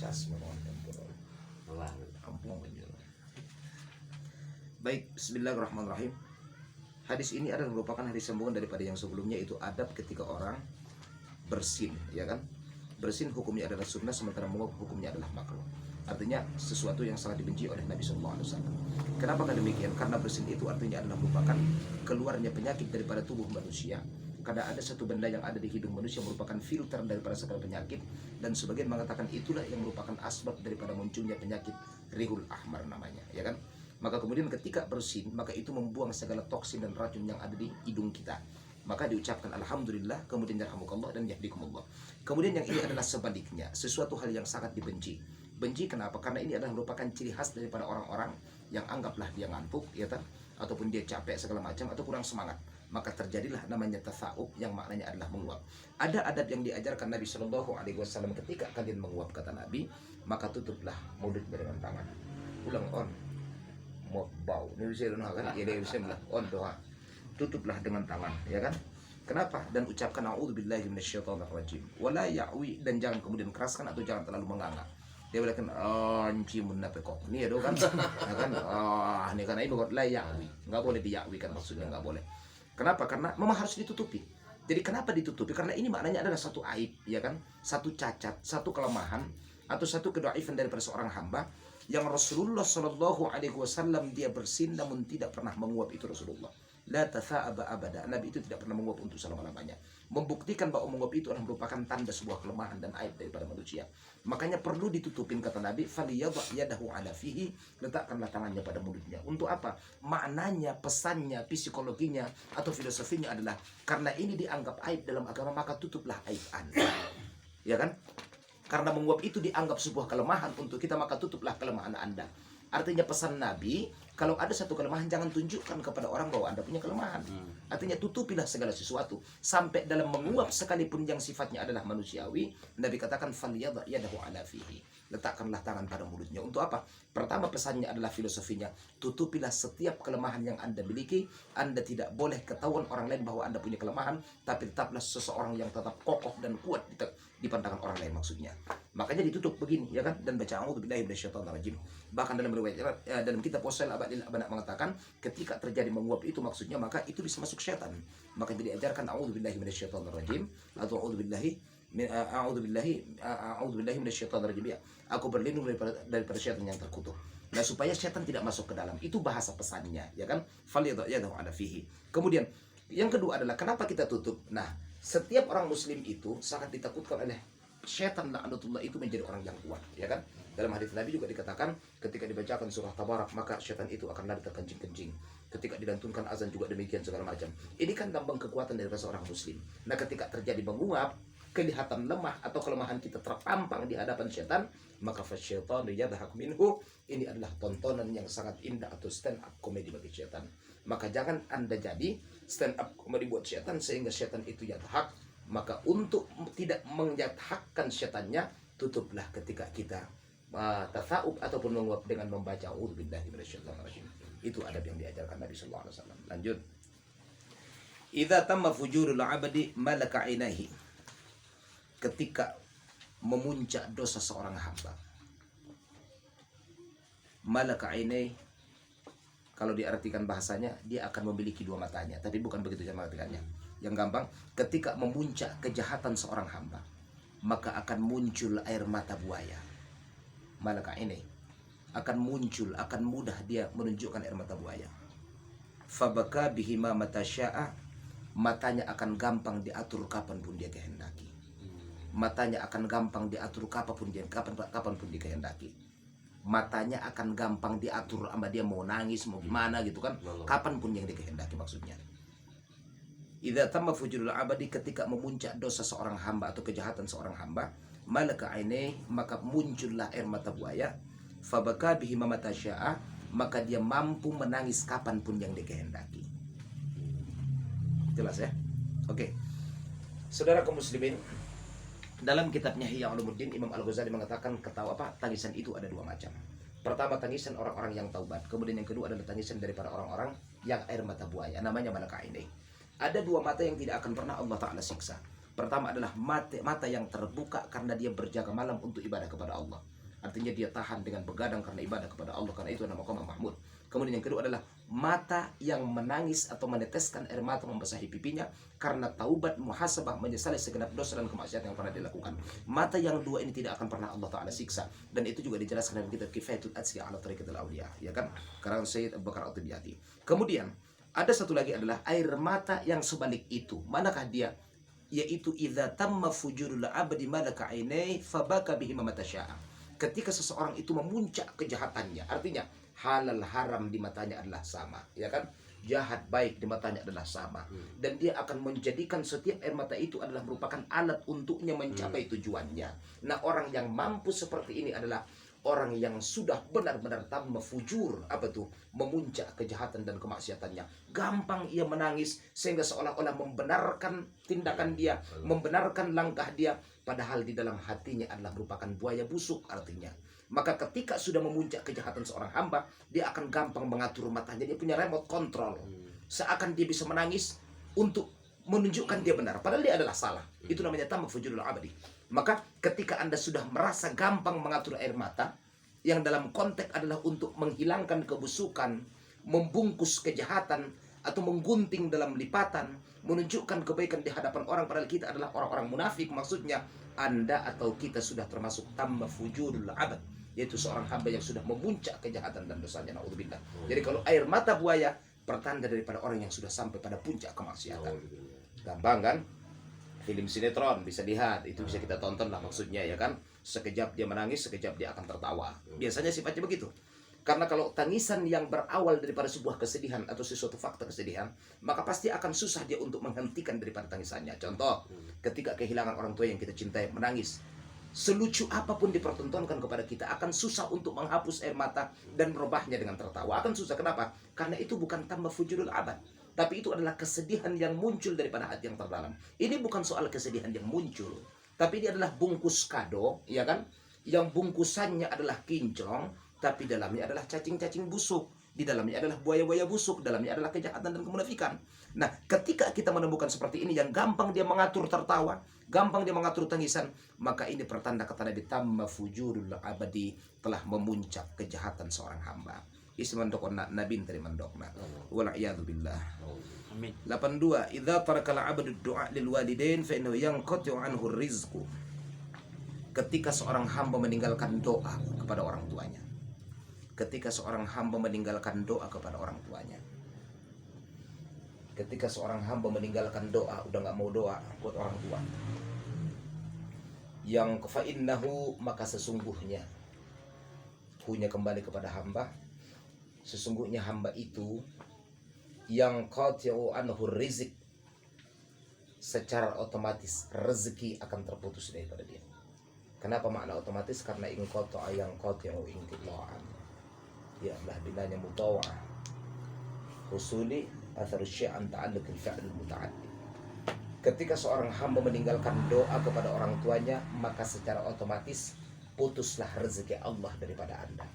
cas memohon ampun Allah ampun menjual. Baik, bismillahirrahmanirrahim. Hadis ini adalah merupakan hadis sambungan daripada yang sebelumnya, itu adab ketika orang bersin, ya kan? Bersin hukumnya adalah sunnah, sementara menguap hukumnya adalah makruh. Artinya sesuatu yang sangat dibenci oleh Nabi SAW. Kenapa demikian? Karena bersin itu artinya adalah merupakan keluarnya penyakit daripada tubuh manusia. Karena ada satu benda yang ada di hidung manusia merupakan filter daripada segala penyakit, dan sebagian mengatakan itulah yang merupakan asbab daripada munculnya penyakit rihul ahmar namanya, ya kan? Maka kemudian ketika bersin, maka itu membuang segala toksin dan racun yang ada di hidung kita. Maka diucapkan alhamdulillah, kemudian yarhamukallah dan yahdikumullah. Kemudian yang ini adalah sebaliknya, sesuatu hal yang sangat dibenci. Benci kenapa? Karena ini adalah merupakan ciri khas daripada orang-orang yang anggaplah dia ngantuk, ya kan? Ataupun dia capek segala macam, atau kurang semangat. Maka terjadilah namanya tasawuf, yang maknanya adalah menguap. Ada adab yang diajarkan Nabi Shallallahu Alaihi Wasallam ketika kalian menguap, kata Nabi, maka tutuplah mulut dengan tangan. Ulang on, mau bau. Ini bisa kan? Ya dia bisa bilang on doa. Tutuplah dengan tangan, ya kan? Kenapa? Dan ucapkan a'udzubillahi minasyaitonirrajim. Wala ya'wi, dan jangan kemudian keraskan atau jangan terlalu menganga. Dia bilang cimun napekok. Ini ya kan? Ya kan? Ini karena ini la ya'wi. Enggak boleh diya'wikan, maksudnya enggak boleh. Kenapa? Karena memang harus ditutupi. Jadi kenapa ditutupi? Karena ini maknanya adalah satu aib, ya kan? Satu cacat, satu kelemahan, atau satu kedhaifan daripada seorang hamba yang Rasulullah Shallallahu Alaihi Wasallam dia bersin namun tidak pernah menguap, itu Rasulullah. La tatha'aba abada. Nabi itu tidak pernah menguap untuk selama-lamanya. Membuktikan bahwa menguap itu adalah merupakan tanda sebuah kelemahan dan aib daripada manusia. Makanya perlu ditutupin, kata Nabi, faliyadha yadahu ala fihi, letakkanlah tangannya pada mulutnya. Untuk apa? Maknanya, pesannya, psikologinya atau filosofinya adalah karena ini dianggap aib dalam agama, maka tutuplah aib Anda. Ya kan? Karena menguap itu dianggap sebuah kelemahan untuk kita, maka tutuplah kelemahan Anda. Artinya pesan Nabi, kalau ada satu kelemahan jangan tunjukkan kepada orang bahwa Anda punya kelemahan. Artinya tutupilah segala sesuatu. Sampai dalam menguap sekalipun yang sifatnya adalah manusiawi, Nabi katakan falyadha yadahu ala fihi. Letakkanlah tangan pada mulutnya. Untuk apa? Pertama pesannya adalah filosofinya, tutupilah setiap kelemahan yang Anda miliki. Anda tidak boleh ketahuan orang lain bahwa Anda punya kelemahan, tapi tetaplah seseorang yang tetap kokoh dan kuat di pandangan orang lain, maksudnya. Makanya ditutup begini, ya kan? Dan baca a'udzubillahi minasyaitonirrajim. Bahkan dalam riwayat dalam kitab Wasail Abadil Abanak mengatakan ketika terjadi menguap itu maksudnya, maka itu bisa masuk setan. Maka jadi ajarkan a'udzubillahi minasyaitonirrajim atau a'udzubillahi minasyaitonirrajim, ya. Aku berlindung daripada syaitan yang terkutuk. Nah, supaya syaitan tidak masuk ke dalam. Itu bahasa pesannya, ya kan? Falyadhu ala fihi. Kemudian yang kedua adalah kenapa kita tutup? Nah, setiap orang muslim itu sangat ditakutkan oleh syaitan la'natullah, itu menjadi orang yang kuat, ya kan? Dalam hadis Nabi juga dikatakan ketika dibacakan surah Tabarak maka syaitan itu akan lari terkencing-kencing. Ketika dilantunkan azan juga demikian, segala macam. Ini kan lambang kekuatan dari seorang muslim. Nah, ketika terjadi menguap, kelihatan lemah atau kelemahan kita terpampang di hadapan syaitan, maka fasyaitanu yadhak minhu. Ini adalah tontonan yang sangat indah atau stand up komedi bagi syaitan. Maka jangan Anda jadi stand up komedi buat syaitan sehingga syaitan itu yadhak. Maka untuk tidak menyadhakkan syaitannya, tutuplah ketika kita tasawuf ataupun menguap dengan membaca a'udzubillahi minasyaitonirrajim. Itu adab yang diajarkan Nabi sallallahu alaihi wasallam. Lanjut. Idza tamma fujurul 'abdi malaka 'ainaihi. Ketika memuncak dosa seorang hamba, malaka 'ainaihi, kalau diartikan bahasanya, dia akan memiliki dua matanya, tapi bukan begitu cara mengartikannya. Yang gampang, ketika memuncak kejahatan seorang hamba, maka akan muncul air mata buaya. Malaka ini akan muncul, akan mudah dia menunjukkan air mata buaya. Fabaka bihima mata sya'a, matanya akan gampang diatur kapanpun dia kehendaki. Matanya akan gampang diatur kapanpun dia kehendaki. Matanya akan gampang diatur sama dia mau nangis, mau gimana gitu kan, kapanpun yang dikehendaki, maksudnya. Idza tamma fujurul 'abdi, ketika memuncak dosa seorang hamba atau kejahatan seorang hamba, malaka 'ainaihi, maka muncullah air mata buaya. Fabaka bihi mata sya'a, maka dia mampu menangis kapanpun yang dikehendaki. Jelas ya? Oke. Saudara kaum muslimin, dalam kitabnya Ihya Ulumuddin, Imam Al-Ghazali mengatakan tangisan itu ada dua macam. Pertama, tangisan orang-orang yang taubat. Kemudian yang kedua adalah tangisan daripada orang-orang yang air mata buaya. Namanya malaka 'ainaihi. Ada dua mata yang tidak akan pernah Allah Ta'ala siksa. Pertama adalah mata yang terbuka karena dia berjaga malam untuk ibadah kepada Allah. Artinya dia tahan dengan begadang karena ibadah kepada Allah, karena itu nama maqam mahmud. Kemudian yang kedua adalah mata yang menangis atau meneteskan air mata membasahi pipinya karena taubat muhasabah, menyesali segenap dosa dan kemaksiatan yang pernah dilakukan. Mata yang dua ini tidak akan pernah Allah Ta'ala siksa, dan itu juga dijelaskan dalam kitab Kifayatul Atsqiya ala Tariqatul Awliya, ya kan, karangan Sayyid Abu Bakar At-Tabiati. Kemudian ada satu lagi adalah air mata yang sebalik itu. Manakah dia? Yaitu idza tamma fujurul abdi malaka ainai fabaka bihi ma tasya'a. Ketika seseorang itu memuncak kejahatannya, artinya halal haram di matanya adalah sama, ya kan? Jahat baik di matanya adalah sama, dan dia akan menjadikan setiap air mata itu adalah merupakan alat untuknya mencapai tujuannya. Nah, orang yang mampu seperti ini adalah orang yang sudah benar-benar tamma fujur, apa tuh, memuncak kejahatan dan kemaksiatannya. Gampang ia menangis sehingga seolah-olah membenarkan tindakan dia, membenarkan langkah dia, padahal di dalam hatinya adalah merupakan buaya busuk artinya. Maka ketika sudah memuncak kejahatan seorang hamba, dia akan gampang mengatur matanya. Dia punya remote control, seakan dia bisa menangis untuk menunjukkan dia benar, padahal dia adalah salah. Itu namanya tamma fujurul abadi. Maka ketika Anda sudah merasa gampang mengatur air mata, yang dalam konteks adalah untuk menghilangkan kebusukan, membungkus kejahatan, atau menggunting dalam lipatan, menunjukkan kebaikan di hadapan orang, padahal kita adalah orang-orang munafik, maksudnya Anda atau kita sudah termasuk tamma fujurul abad, yaitu seorang hamba yang sudah memuncak kejahatan dan dosanya, naudzubillah. Jadi kalau air mata buaya pertanda daripada orang yang sudah sampai pada puncak kemaksiatan. Gampang kan? Film sinetron bisa lihat, itu bisa kita tonton lah, maksudnya ya kan, sekejap dia menangis, sekejap dia akan tertawa. Biasanya sifatnya begitu. Karena kalau tangisan yang berawal daripada sebuah kesedihan atau sesuatu fakta kesedihan, maka pasti akan susah dia untuk menghentikan daripada tangisannya. Contoh, ketika kehilangan orang tua yang kita cintai, menangis, selucu apapun dipertontonkan kepada kita, akan susah untuk menghapus air mata dan merubahnya dengan tertawa. Akan susah. Kenapa? Karena itu bukan tamma fujurul abad, tapi itu adalah kesedihan yang muncul daripada hati yang terdalam. Ini bukan soal kesedihan yang muncul, tapi ini adalah bungkus kado, ya kan? Yang bungkusannya adalah kinclong, tapi dalamnya adalah cacing-cacing busuk. Di dalamnya adalah buaya-buaya busuk, dalamnya adalah kejahatan dan kemunafikan. Nah, ketika kita menemukan seperti ini, yang gampang dia mengatur tertawa, gampang dia mengatur tangisan, maka ini pertanda kata Nabi, tamma fujurul abadi, telah memuncak kejahatan seorang hamba. Isi mandokna nabin tadi mandokna. Wala'iyadu billah. Amin. 82. Idza tarakal abdu du'a lil walidain fa innahu yanqati'u anhu rizqu. Ketika seorang hamba meninggalkan doa kepada orang tuanya. Ketika seorang hamba meninggalkan doa kepada orang tuanya. Ketika seorang hamba meninggalkan doa, udah nggak mau doa buat orang tua. Yang fa innahu, maka sesungguhnya punya kembali kepada hamba. Sesungguhnya hamba itu yang qati'u anhu rizq, secara otomatis rezeki akan terputus daripada dia. Kenapa makna otomatis? Karena in qata'a yang qati'u inqita'an. Ya Allah bilanya mutawa'ah husuli atharu syai'an ta'alluq al-fi'l al-muta'addi. Ketika seorang hamba meninggalkan doa kepada orang tuanya, maka secara otomatis putuslah rezeki Allah daripada Anda.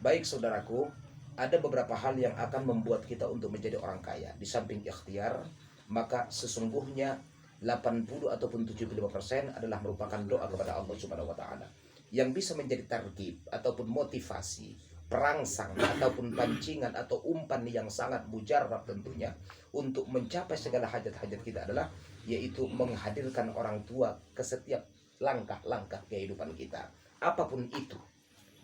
Baik saudaraku, ada beberapa hal yang akan membuat kita untuk menjadi orang kaya. Di samping ikhtiar, maka sesungguhnya 80 ataupun 75% adalah merupakan doa kepada Allah Subhanahu wa taala, yang bisa menjadi targhib ataupun motivasi, perangsang ataupun pancingan atau umpan yang sangat mujarab tentunya untuk mencapai segala hajat-hajat kita adalah yaitu menghadirkan orang tua ke setiap langkah-langkah kehidupan kita. Apapun itu,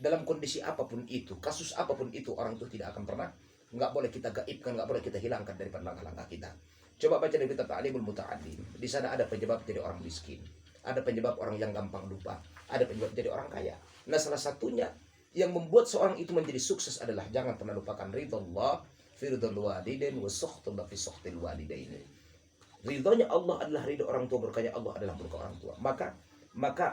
dalam kondisi apapun itu, kasus apapun itu, orang itu tidak akan pernah, nggak boleh kita gaibkan, nggak boleh kita hilangkan daripada langkah-langkah kita. Coba baca dari kitab Ta'limul Muta'allim. Di sana ada penyebab jadi orang miskin, ada penyebab orang yang gampang lupa, ada penyebab jadi orang kaya. Nah, salah satunya yang membuat seorang itu menjadi sukses adalah jangan pernah lupakan ridhallah fi ridhal walidain wa sukhtullah fi sukhtil walidain. Ridhonya Allah adalah ridho orang tua, berkahnya Allah adalah berkah orang tua. Maka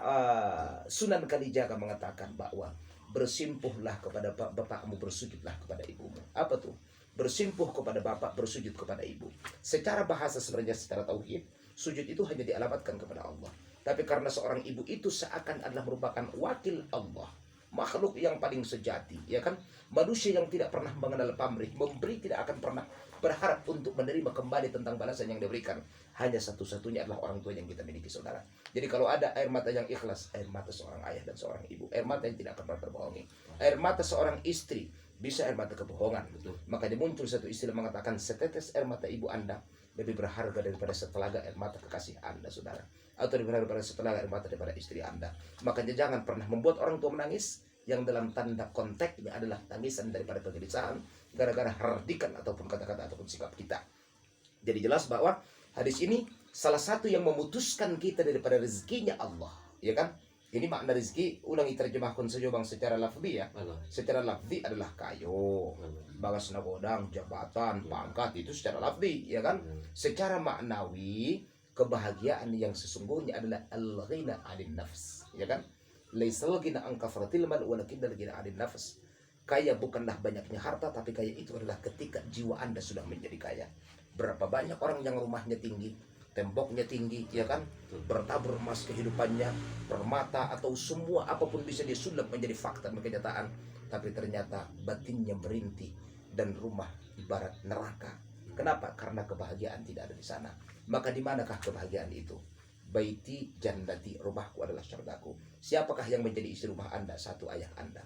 Sunan Kalijaga mengatakan bahwa bersimpuhlah kepada bapakmu, bersujudlah kepada ibumu. Apa tuh? Bersimpuh kepada bapak, bersujud kepada ibu. Secara bahasa sebenarnya, secara tauhid, sujud itu hanya dialamatkan kepada Allah. Tapi karena seorang ibu itu seakan adalah merupakan wakil Allah, makhluk yang paling sejati, ya kan? Manusia yang tidak pernah mengenal pamrih, memberi tidak akan pernah berharap untuk menerima kembali tentang balasan yang diberikan, hanya satu-satunya adalah orang tua yang kita miliki, saudara. Jadi kalau ada air mata yang ikhlas, air mata seorang ayah dan seorang ibu, air mata yang tidak pernah terbohongi, air mata seorang istri, bisa air mata kebohongan. Makanya muncul satu istilah mengatakan setetes air mata ibu Anda lebih berharga daripada setelaga air mata kekasih Anda, saudara. Atau lebih berharga daripada setelaga air mata daripada istri Anda. Makanya jangan pernah membuat orang tua menangis yang dalam tanda konteksnya adalah tangisan daripada kegelisahan gara-gara hardikan ataupun kata-kata ataupun sikap kita. Jadi jelas bahwa hadis ini salah satu yang memutuskan kita daripada rezekinya Allah, ya kan? Ini makna rezeki, ulangi terjemahkan saja bang secara lafzi ya. Secara lafzi adalah kayu, bagas nagodang, jabatan, pangkat, itu secara lafzi, ya kan? Secara maknawi, kebahagiaan yang sesungguhnya adalah al-ghina 'anil nafs, ya kan? Laisal ghina an kafratil mal walakinnal ghina 'anil nafs. Kaya bukanlah banyaknya harta, tapi kaya itu adalah ketika jiwa Anda sudah menjadi kaya. Berapa banyak orang yang rumahnya tinggi, temboknya tinggi, ya kan, bertabur emas kehidupannya, permata atau semua apapun bisa dia sulap menjadi fakta dan kenyataan, tapi ternyata batinnya merintih dan rumah ibarat neraka. Kenapa? Karena kebahagiaan tidak ada di sana. Maka di manakah kebahagiaan itu? Baiti jannati, rumahku adalah syurgaku. Siapakah yang menjadi istri rumah Anda? Satu, ayah Anda.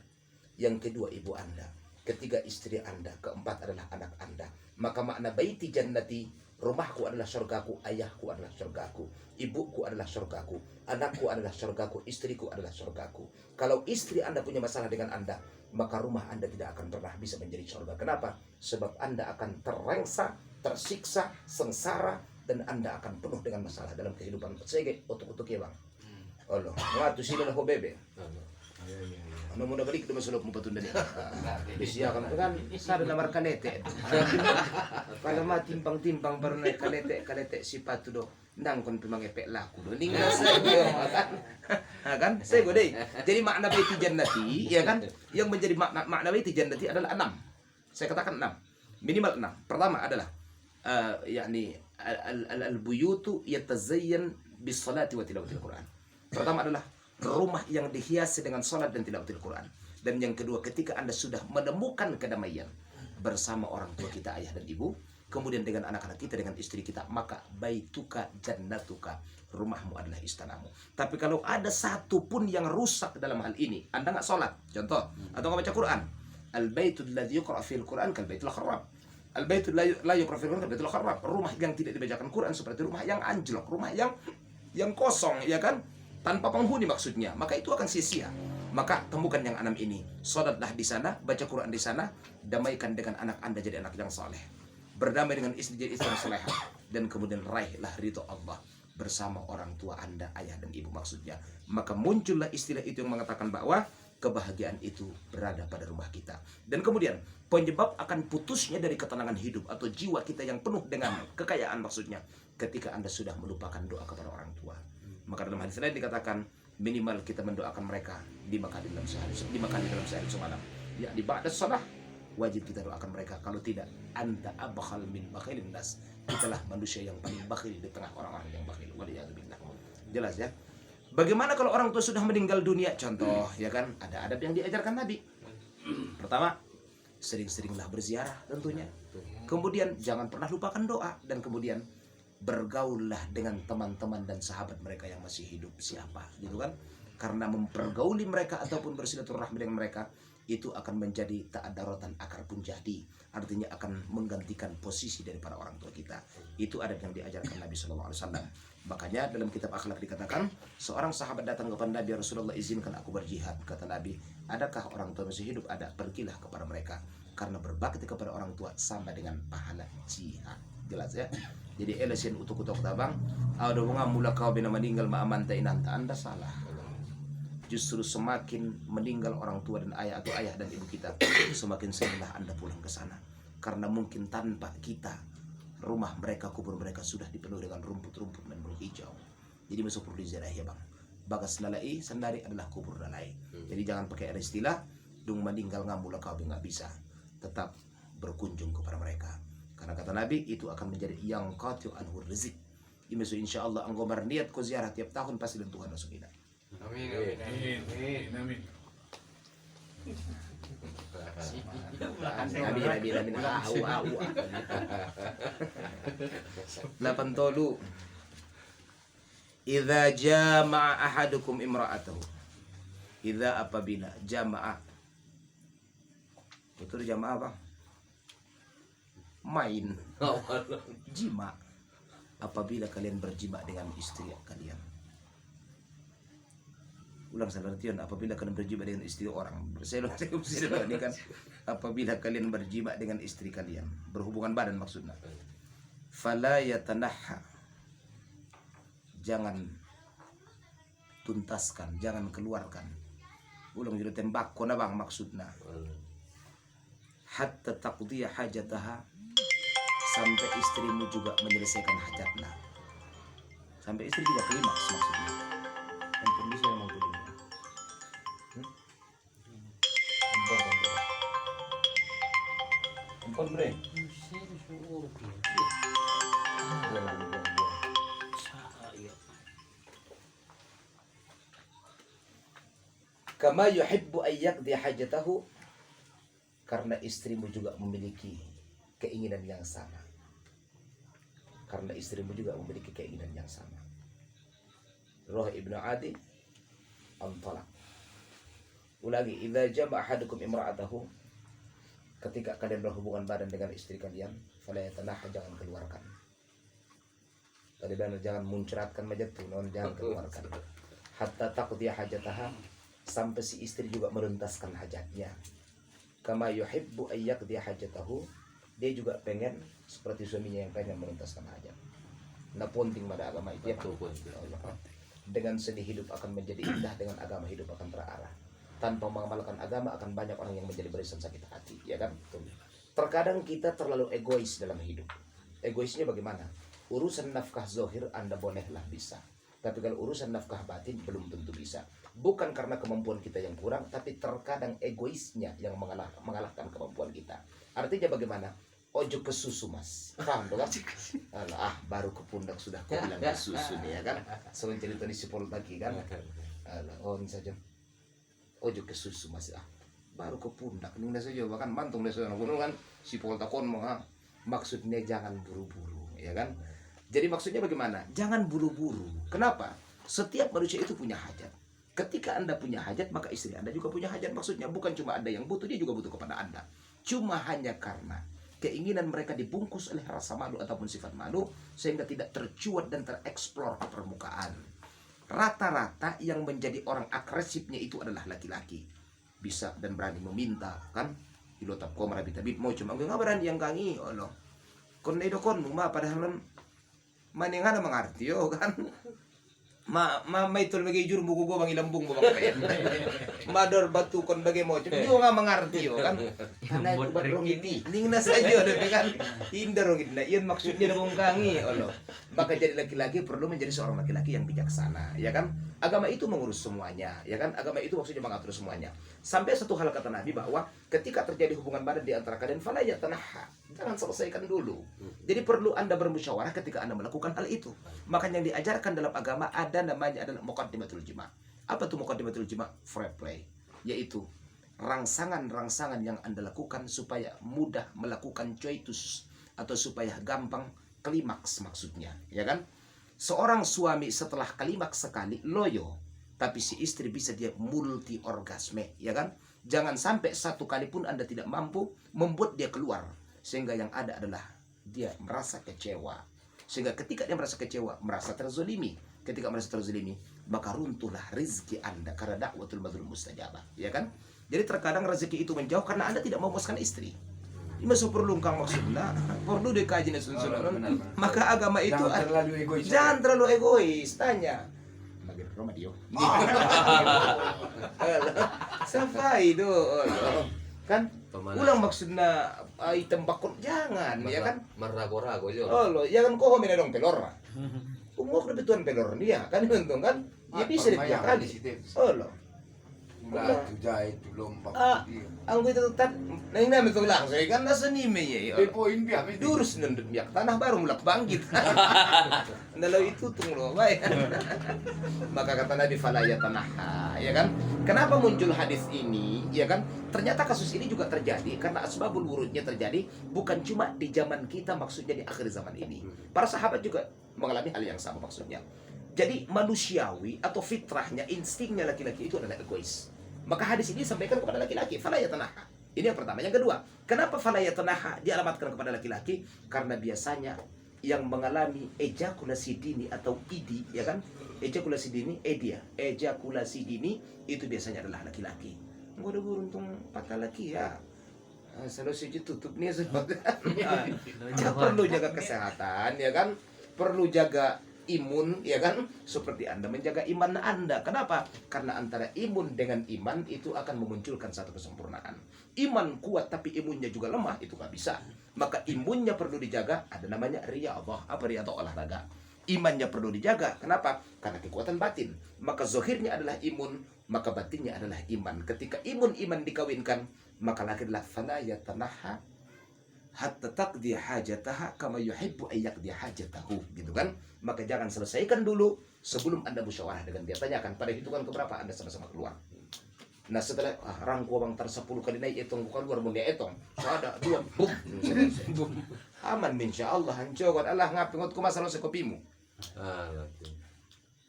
Yang kedua, ibu Anda. Ketiga, istri Anda. Keempat adalah anak Anda. Maka makna baiti jannati, rumahku adalah surgaku, ayahku adalah surgaku, ibuku adalah surgaku, anakku adalah surgaku, istriku adalah surgaku. Kalau istri Anda punya masalah dengan Anda, maka rumah Anda tidak akan pernah bisa menjadi surga. Kenapa? Sebab Anda akan terrengsa, tersiksa, sengsara, dan Anda akan penuh dengan masalah dalam kehidupan. Saya otuk-otuk ya bang. Allah, ngatu sila lah bebe. Ano mo na balik na masulok mo patunda niya. Bisya kan sada na markanete. Kalau matimpang-timpang baru naik kalete si patudo nang kon pimang epek laku do ning sa iyo kan saya godei. Jadi makna baiti jannati, ya kan, yang menjadi makna baiti jannati adalah 6. Saya katakan 6, minimal 6. Pertama adalah yakni al-buyutu yatazayyan bis salati wa tilawatil Quran. Pertama adalah rumah yang dihiasi dengan salat dan tilawatil Quran. Dan yang kedua, ketika Anda sudah menemukan kedamaian bersama orang tua kita, ayah dan ibu, kemudian dengan anak-anak kita, dengan istri kita, maka baituka jannatuka, rumahmu adalah istanamu. Tapi kalau ada satu pun yang rusak dalam hal ini, Anda nggak sholat, contoh, atau nggak baca Quran, al-baitul ladzi yuqra fil Quran kal baitul kharrab. Al-baitul la yuqra fil Quran kal baitul kharrab. Rumah yang tidak dibacakan Quran seperti rumah yang anjlok, rumah yang kosong, ya kan? Tanpa penghuni maksudnya, maka itu akan sia-sia. Maka temukan yang 6 ini, sholatlah di sana, baca Quran di sana, damaikan dengan anak Anda jadi anak yang saleh, berdamai dengan istri jadi istri yang salehah, dan kemudian raihlah ridho Allah bersama orang tua Anda, ayah dan ibu maksudnya. Maka muncullah istilah itu yang mengatakan bahwa kebahagiaan itu berada pada rumah kita. Dan kemudian penyebab akan putusnya dari ketenangan hidup atau jiwa kita yang penuh dengan kekayaan maksudnya, ketika Anda sudah melupakan doa kepada orang tua. Maka dalam hadis lain dikatakan minimal kita mendoakan mereka 5 kali dalam sehari semalam. Ya, di ba'da shalah wajib kita doakan mereka. Kalau tidak, anta abkhal min bakhilin nas. Itulah manusia yang paling bakhil di tengah orang-orang yang bakhil. Waliyadzubillah. Jelas ya. Bagaimana kalau orang tua sudah meninggal dunia? Contoh, ya kan, ada adab yang diajarkan Nabi. Pertama, sering-seringlah berziarah tentunya. Kemudian jangan pernah lupakan doa, dan kemudian bergaullah dengan teman-teman dan sahabat mereka yang masih hidup, siapa gitu kan, karena mempergauli mereka ataupun bersilaturahmi dengan mereka itu akan menjadi ta'adarotan akar pun jadi, artinya akan menggantikan posisi daripada orang tua kita. Itu adab yang diajarkan Nabi SAW. Makanya dalam kitab akhlak dikatakan, seorang sahabat datang kepada Nabi, Rasulullah izinkan aku berjihad. Kata Nabi, adakah orang tua masih hidup? Ada, pergilah kepada mereka, karena berbakti kepada orang tua sama dengan pahala jihad. Jelas ya. Jadi elesen utuk-utuk tabang, ada bunga mula kau bina meninggal ma'amanta inanta. Anda salah. Justru semakin meninggal orang tua dan ayah atau ayah dan ibu kita, semakin seringlah Anda pulang ke sana. Karena mungkin tanpa kita, rumah mereka, kubur mereka sudah dipenuhi dengan rumput-rumput dan bulu hijau. Jadi masuk perlu diziarah ya bang. Bagas lalai sendiri adalah kubur lalai. Jadi jangan pakai ada istilah dung meninggal ngamula kau nggak bisa. Tetap berkunjung kepada mereka. Karena kata Nabi itu akan menjadi yang qati'u anhu rizq. Imesu insyaallah anggo marniat ko ziarah tiap tahun pasti dan Tuhan masuk ina. Amin amin amin amin. Amin Bila min au. 83. Idza jama'a ahadukum imra'atahu. Idza apabila jama'a. Itu jama'a Bang. Main. Jima. Apabila kalian berjima dengan istri kalian. Ulang salah artian, apabila kalian berjima dengan istri orang. Saya ini kan apabila kalian berjima dengan istri kalian, berhubungan badan maksudnya. Fala yatanahha. Jangan tuntaskan, jangan keluarkan. Ulang jadi tembak kona Bang maksudnya. Hatta taqdiya hajataha, sampai istrimu juga menyelesaikan hajatnya. Sampai istri juga klimaks maksudnya. Ampun bisa yang mampu ini. Ampun bre. Kama yuhibbu an yaqdi hajatahu, karena istrimu juga memiliki keinginan yang sama. Karena istrimu juga memiliki keinginan yang sama. Roh Ibnu Adi Antalak. Ulangi, idza jama'a ahadukum imra'atahu, ketika kalian berhubungan badan dengan istri kalian, fala yatanahha, jangan keluarkan. Tadi jangan muncratkan majatu, jangan keluarkan. Hatta taqdi hajataha, sampai si istri juga menuntaskan hajatnya. Kama yuhibbu an yaqdi hajatahu, dia juga pengen seperti suaminya yang pengen menuntaskan hajat. Nah, penting pada agama itu ya, dengan seni hidup akan menjadi indah, dengan agama hidup akan terarah. Tanpa mengamalkan agama akan banyak orang yang menjadi barisan sakit hati, ya kan? Terkadang kita terlalu egois dalam hidup. Egoisnya bagaimana? Urusan nafkah zahir Anda bolehlah bisa, tapi kalau urusan nafkah batin belum tentu bisa. Bukan karena kemampuan kita yang kurang, tapi terkadang egoisnya yang mengalahkan kemampuan kita. Artinya bagaimana? Ojo ke susu Mas, paham kan? Alah, baru ke pundak sudah kau bilang ke susu nih, ya kan? Soal cerita di Sipol lagi kan? Alah, ini saja. Ojo ke susu Mas, baru ke pundak nih saja, bahkan mantung desa gunung kan? Sipol takon mah, maksudnya jangan buru-buru, ya kan? Jadi maksudnya bagaimana? Jangan buru-buru. Kenapa? Setiap manusia itu punya hajat. Ketika Anda punya hajat, maka istri Anda juga punya hajat. Maksudnya bukan cuma Anda yang butuh, dia juga butuh kepada Anda. Cuma hanya karena keinginan mereka dibungkus oleh rasa malu ataupun sifat malu, sehingga tidak tercuat dan tereksplor ke permukaan. Rata-rata yang menjadi orang agresifnya itu adalah laki-laki. Bisa dan berani meminta, kan? Ilotap komara bitabit mau cuma nggak berani yang gangi, Allah. Kon itu kon mah padahal mana yang ada mengerti, yo kan? Itu lagi juru buku gua bang ilambung bang kayak mador batu kon bagi mau cuma juga nggak mengerti yo kan? Karena itu batrong ini, ningna saja deh kan? Indar gitu, nah iyan maksudnya dong kangi, Allah. Maka jadi laki-laki perlu menjadi seorang laki-laki yang bijaksana, ya kan? Agama itu mengurus semuanya, ya kan? Agama itu maksudnya mengatur semuanya. Sampai satu hal kata Nabi bahwa ketika terjadi hubungan badan di antara kalian, fala yatanahha, jangan selesaikan dulu. Jadi perlu Anda bermusyawarah ketika Anda melakukan hal itu. Makanya yang diajarkan dalam agama ada namanya adalah muqaddimatul jima'. Apa tuh muqaddimatul jima'? Foreplay, yaitu rangsangan-rangsangan yang Anda lakukan supaya mudah melakukan coitus atau supaya gampang klimaks maksudnya, ya kan? Seorang suami setelah klimaks sekali loyo, tapi si istri bisa dia multi orgasme, ya kan? Jangan sampai satu kali pun Anda tidak mampu membuat dia keluar, sehingga yang ada adalah dia merasa kecewa. Sehingga ketika dia merasa kecewa, merasa terzolimi. Ketika merasa terzolimi, maka runtuhlah rizki Anda karena dakwatul madlum mustajabah, ya kan? Jadi terkadang rezeki itu menjauh karena Anda tidak memuaskan istri. Ini perlu kang maksudnya, perlu dikaji nih sunsun. Maka agama itu jangan terlalu egois. Tanya, bagi rumah dia. Sampai itu, kan? Ulang maksudnya item bakun jangan, ya kan? Merago-rago jo. Oh, jangan kau mina dong pelor. Umur kebetulan pelor dia, kan untung kan? Ya bisa ditiap kali. Oh, Lah jahit belum Ah, ang itu tat nang namin itu langsung kan nasa nime ya. poin biar Durus nandun biak tanah baru mulak bangkit. Nalau itu tung lo, baik. Maka kata Nabi falaya tanah, ya kan? Kenapa muncul hadis ini? Ya kan? Ternyata kasus ini juga terjadi karena asbabul wurudnya terjadi bukan cuma di zaman kita, maksudnya di akhir zaman ini. Para sahabat juga mengalami hal yang sama maksudnya. Jadi manusiawi atau fitrahnya, instingnya laki-laki itu adalah egois. Maka hadis ini disampaikan kepada laki-laki, falaya tanaha. Ini yang pertama. Yang kedua, kenapa falaya tanaha dialamatkan kepada laki-laki? Karena biasanya yang mengalami ejakulasi dini atau idi, ya kan? Ejakulasi dini, ejakulasi dini itu biasanya adalah laki-laki. Gue udah beruntung patah laki ya. Selalu saja tutup nih sebab perlu jaga kesehatan, ya kan? Perlu jaga imun, ya kan? Seperti Anda menjaga iman Anda. Kenapa? Karena antara imun dengan iman itu akan memunculkan satu kesempurnaan. Iman kuat tapi imunnya juga lemah, itu nggak bisa. Maka imunnya perlu dijaga, ada namanya riyadhah. Apa riyadhah? Olahraga. Imannya perlu dijaga. Kenapa? Karena kekuatan batin. Maka zohirnya adalah imun, maka batinnya adalah iman. Ketika iman dikawinkan, maka laki adalah fala yatanaha hatta taqdi hajataha kama yuhibbu ay yaqdi hajatahu, gitu kan? Maka jangan selesaikan dulu sebelum Anda musyawarah dengan dia. Tanyakan pada hitungan keberapa Anda sama-sama keluar. Nah setelah rangku bang 10 kali naik etong keluar mulia etong. So ada 2 bum. Aman insya Allah hancur Allah ngap ngot ku masalah sekopimu.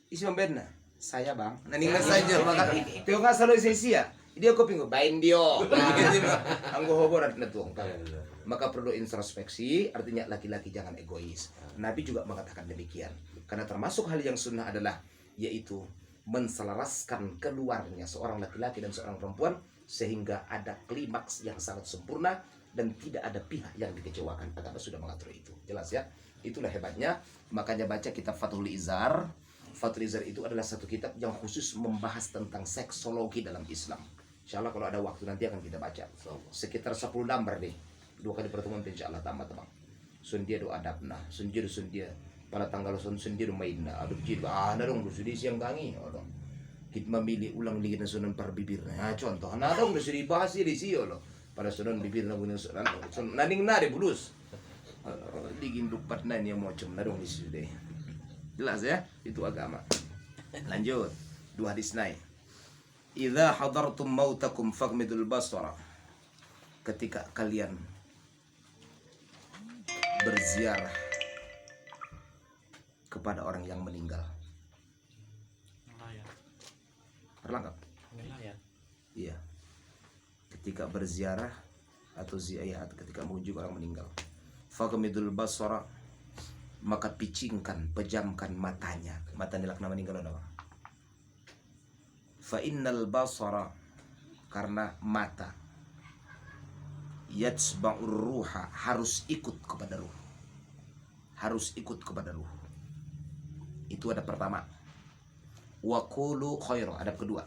Isi memberna. Saya bang, naningan saja maka teo nga salo sia dia kopi ngo bain dio. Anggo hoborat na tuong. Maka perlu introspeksi, artinya laki-laki jangan egois. Nabi juga mengatakan demikian. Karena termasuk hal yang sunnah adalah yaitu menselaraskan keluarnya seorang laki-laki dan seorang perempuan sehingga ada klimaks yang sangat sempurna dan tidak ada pihak yang dikecewakan. Agama sudah mengatur itu. Jelas ya? Itulah hebatnya. Makanya baca kitab Fathul Izar. Fathul Izar itu adalah satu kitab yang khusus membahas tentang seksologi dalam Islam. Insya Allah kalau ada waktu nanti akan kita baca. Sekitar 10 lembar deh. 2 kali pertemuan insya Allah tamat bang. Sundia do adabna, sundia pada tanggal sundia do mainna, aduk jidu dong sudi siang tangi, dong. Kita memilih ulang lagi sunan par bibir. Nah contoh, dong sudi bahas di sio loh. Pada sunan bibir na bunyi sunan, naning nari bulus. Digin dupat na niya mocom dong di sini. Jelas ya, itu agama. Lanjut, 2 hadis naik. Idza hadartum mautakum faghmidul basara. Ketika kalian berziarah kepada orang yang meninggal. Terlengkap? Iya. Ketika berziarah atau ziarah ketika mengunjungi orang meninggal. Faghmidul basara, maka picingkan, pejamkan matanya. Matanya lakna meninggal apa? Fa innal basara, karena mata yatsba'ur ruha, harus ikut kepada ruh. Harus ikut kepada ruh. Itu ada pertama. Wa qulu khaira, ada kedua.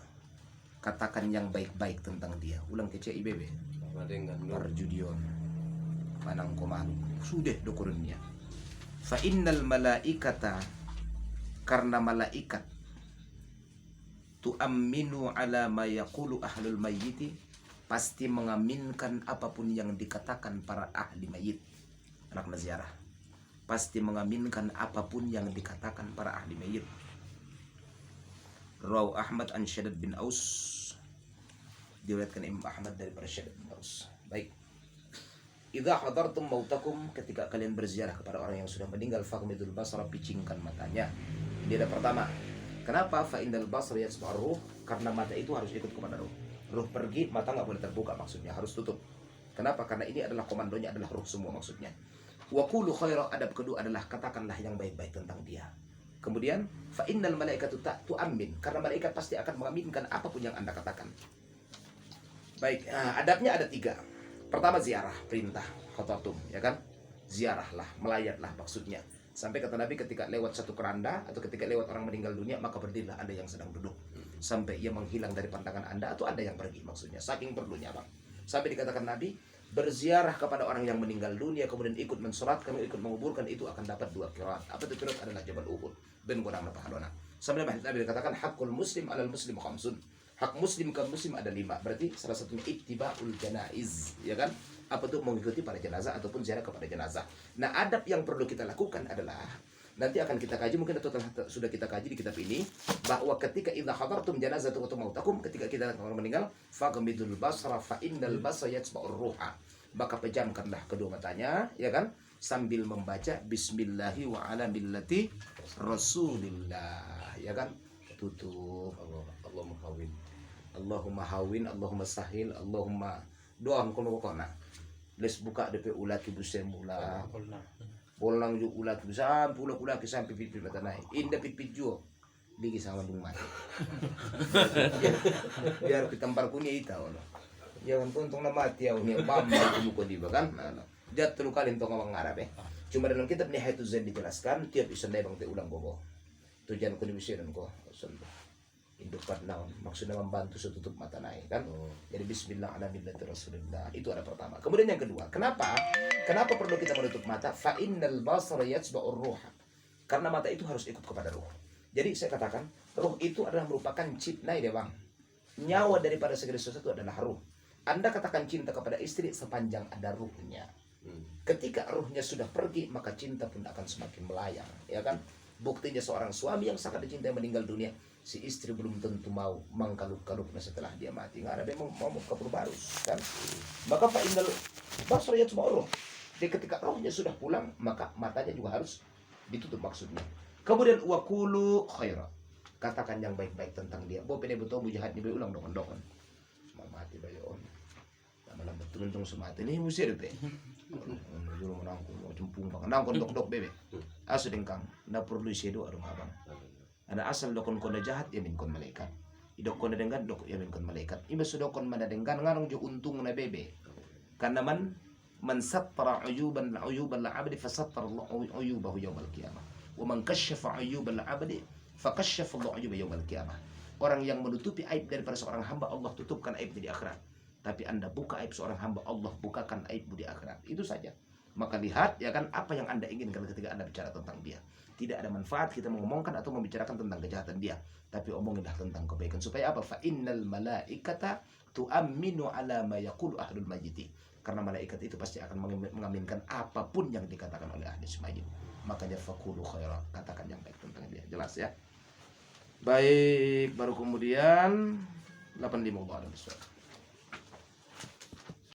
Katakan yang baik-baik tentang dia. Ulang kece IBB. Parjudion. Manang komalu. Sudah dokurennya. Fa innal malaikata, karena malaikat tu'amminu ala ma yaqulu ahlul mayyiti, pasti mengaminkan apapun yang dikatakan para ahli mayit. Anak ziarah pasti mengaminkan apapun yang dikatakan para ahli mayit. Rawi Ahmad an Shaddad bin Aus, diriwayatkan Imam Ahmad dari para Shaddad bin Aus. Baik. Idza hadartum mautakum, ketika kalian berziarah kepada orang yang sudah meninggal, faghmidul basara, picingkan matanya. Ini ada pertama. Kenapa? Fa indal basara yasma'ur ruh, karena mata itu harus ikut kepada ruh. Ruh pergi, mata nggak boleh terbuka, maksudnya harus tutup. Kenapa? Karena ini adalah komandonya adalah ruh semua maksudnya. Wa qulu khaira, adab kedua adalah katakanlah yang baik-baik tentang dia. Kemudian fa innal malaikatu tu'ammin, karena malaikat pasti akan mengaminkan apapun yang Anda katakan. Baik, adabnya ada 3. Pertama ziarah, perintah, khotatum, ya kan? Ziarahlah, melayatlah maksudnya. Sampai kata Nabi ketika lewat satu keranda atau ketika lewat orang meninggal dunia, maka berdirilah Anda yang sedang duduk. Sampai ia menghilang dari pandangan Anda atau Anda yang pergi maksudnya. Saking perlunya bang. Sampai dikatakan Nabi, berziarah kepada orang yang meninggal dunia kemudian ikut mensolatkan, ikut menguburkan, itu akan dapat 2 qiraat. Apa itu qiraat? Adalah Jabal Uhud. Ben kurang pahalona. Sampai Nabi dikatakan hakul muslim alal muslim khamsun. Hak muslim ke muslim ada 5. Berarti salah satunya ittiba'ul janaiz, ya kan? Apa tuh? Mengikuti para jenazah ataupun ziarah kepada jenazah. Nah, adab yang perlu kita lakukan adalah nanti akan kita kaji, mungkin atau sudah kita kaji di kitab ini, bahwa ketika idza hadartum janazatan atau mautakum, ketika kita orang meninggal, faqmidul basra fa innal basra yatsba'ur ruha. Maka pejamkanlah kedua matanya, ya kan? Sambil membaca bismillahi wa ala millati rasulillah, ya kan? Tutup. Allahumma hawin, Allahumma hawin, Allahumma sahil, Allahumma doa kono kona. Les buka DP ulat ibu semula. Bolang ju ulat sampai ulat sampai pipit mata naik. Indah pipit ju. Digi sama dung mati. Biar pitampar punya ita ono. Jangan puntung na mati ya unya bamba kumu ko di bagan. Jat telu kali tong ngomong Arab Cuma dalam kitab Nihayatul Zain dijelaskan tiap isan dai bang te ulang bobo. Tujuan ko di bisiran ko. Indupat naon maksudnya membantu tutup mata naik kan. Jadi bismillah ala millati rasulillah itu ada pertama. Kemudian yang kedua, kenapa perlu kita menutup mata? Fa innal basara yatsba'ur ruha, karena mata itu harus ikut kepada ruh. Jadi saya katakan ruh itu adalah merupakan cipnai deh bang, nyawa daripada segala sesuatu adalah ruh. Anda katakan cinta kepada istri sepanjang ada ruhnya. Ketika ruhnya sudah pergi, maka cinta pun akan semakin melayang, ya kan? Buktinya seorang suami yang sangat dicintai meninggal dunia, si istri belum tentu mau mengkalup-kalupnya setelah dia mati. Nggak ada yang mau kabur barus, kan? Maka fa innal basra yatsba'ur ruh. Jadi ketika rohnya sudah pulang, maka matanya juga harus ditutup maksudnya. Kemudian waqulu khaira. Katakan yang baik-baik tentang dia. Bo pene beto bu jahat ni be ulang dokon-dokon. Semua mati bayon. Malam betul untung semati ini musir teh. Juru menangku cempung bang. Nangkon dok-dok bebe. Asu dengkang. Na perlu sedo arung abang. Ada asal dokon kona jahat ya min kon malaikat. Idok kona denggan dok ya min kon malaikat. Iba sudokon mana denggan ngarung jo untung na bebe. Karena man sattara uyuban la abdi fasattara Allah uyubahu yaumal qiyamah. Wa man kasyafa uyuban la abdi fakasyafa Allah uyubahu yaumal qiyamah. Orang yang menutupi aib daripada seorang hamba, Allah tutupkan aibnya di akhirat. Tapi Anda buka aib seorang hamba, Allah bukakan aibmu di akhirat. Itu saja. Maka lihat ya kan apa yang Anda inginkan ketika Anda bicara tentang dia. Tidak ada manfaat kita mengomongkan atau membicarakan tentang kejahatan dia, tapi omonginlah tentang kebaikan. Supaya apa? Fa innal malaikata tu'amminu ala ma yaqulu ahlul mayyiti. Karena malaikat itu pasti akan mengaminkan apapun yang dikatakan oleh ahli mayit. Makanya faqulu khaira, katakan yang baik tentang dia. Jelas ya? Baik, baru kemudian 85 Allah.